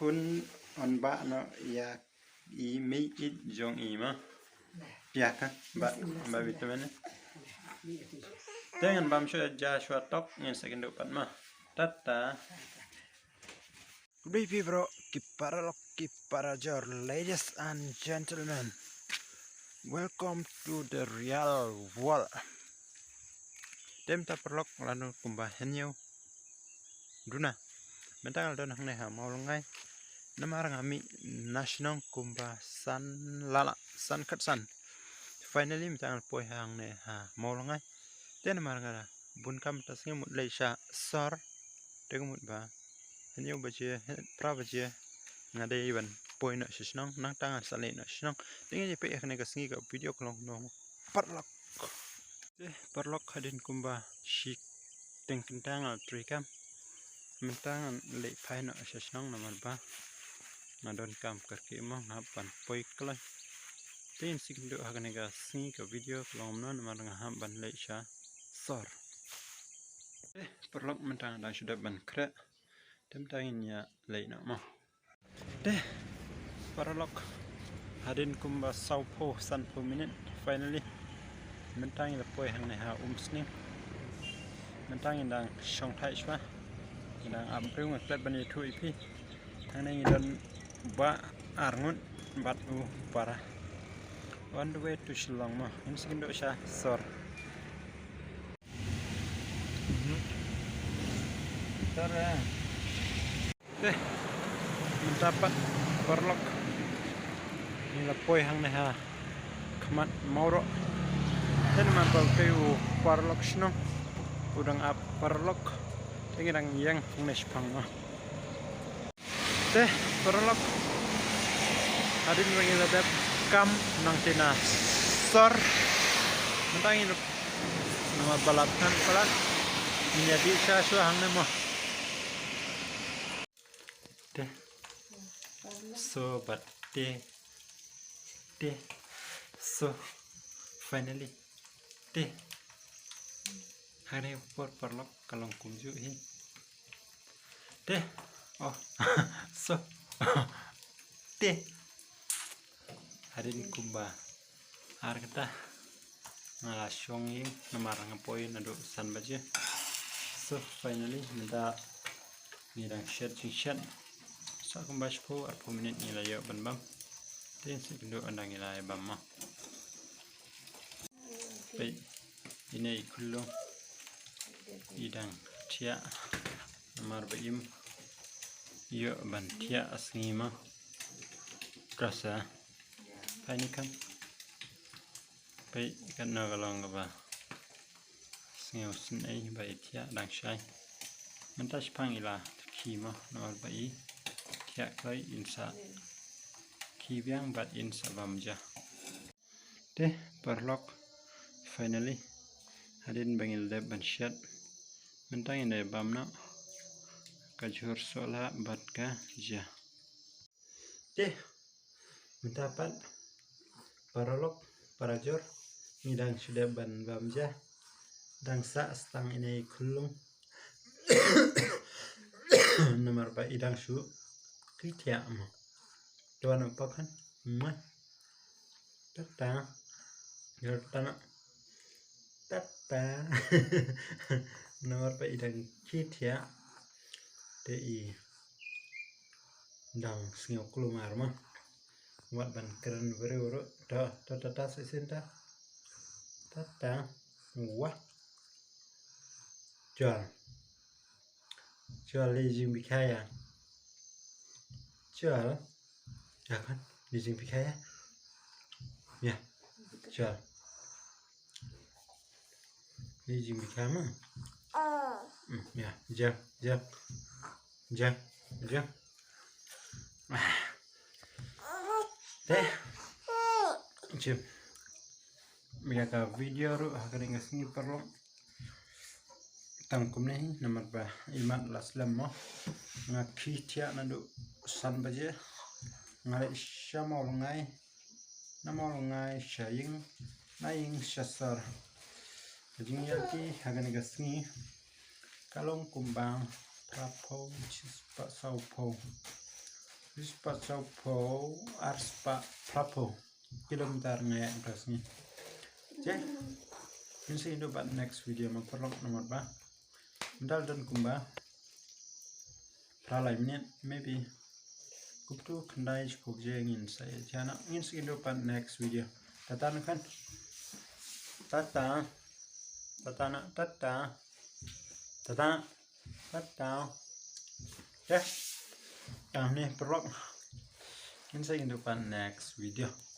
kun on ba no ya I mi it jong I ma ya ka ba vitamin dengan bam shu ja shwa tok nyen second pat ma tata baby bro kipara jor ladies and gentlemen, welcome to the real world. Dem ta perlok lanu kumbah henyo duna mentangal don hang ha mau ngai namarang ami national kumbah san lala san katsan finally mentangal poi hang ne ha mau ngai den namarang ada bun kam tasnya mut leisha sor tegumut ba henyo baje pra baje ngade iban poi na shisnong nang tangan sale na shisnong tingin pe ekne kasngi ka video klong no perlok hadin kumbah shik teng kentangal trikam mentangan le paino shisnong namar ba ngadon kam kerki mo ngapan poi kloi tin sikndo hakane ka singi ka video klong no namar ngaham ban le sha sor perlok mentang dan sudah ban kre temtangin ya le na mo perlok hadin kumbah saupo sanpo minit finally mentangin le poi hang ne ha sning mentangin dang shong thai shwa dang abru ngklet ban itu ipi hang ne dan ba arngun bat para on the way to Shillong mo in sikindo siya sor tara mendapat perlok nila poi hang ne ha khamat mauro dan mambal kayu perlok snong udang ap perlok tingirang yang nes pang ma perlok hadin bagi ladap kam nang tina sor mentangin nama balatan pelan menjadi sesuatu hang nemo so but so finally hari perlok kalong kumju hin oh so harin kumbah har kita ngalasyong yung namarang apoy na do san baje so finally nada nirang shed sa kumbah po at po minute nilayo ban din sikindo andang ilay bam ma pay inay kulong idang tia namar baim yo ban tia asngi ma kasa ini kan baik kan nagalong ba singau sinai baik tia dang shai mentas pangila kima nawal bai tia kai insa kibyang bat insa bamja perlok finally hadin bangil de ban shat mentang inde bamna kajur sola bat ka ja mendapat perlok parajor ngidang sudah ban bamja dangsa stang ini kulung nomor ba idang su kitia mo tuan apa kan tata nomor ba idang kitia di dang singok kulumar mo wat ban keren bero tata sesinta tata wah jual lejing bikaya jual ya kan lejing bikaya ya jual lejing bikaya mah ya jam jam mereka video ru akan ngasih perlu tangkum nih nomor bah iman las lemmo ngaki tia nandu san baje ngalek syamol ngai namol ngai syaying naing syasar jing yaki akan ngasih kalong kumbang prapo cis pak saupo Rispa Sopo Arspa Prapo kilometer ngayak terusnya. Oke, ini dapat next video memperlok nomor ba. Dal dan kumba. Pralai menit maybe. Kuptu kendai cukup jengin saya. Jana ingin dapat next video. Tata kan. Tata. Tata nak tata. Tata. Tata. Ya. Yang ni perlok. Ini saya dapat next video.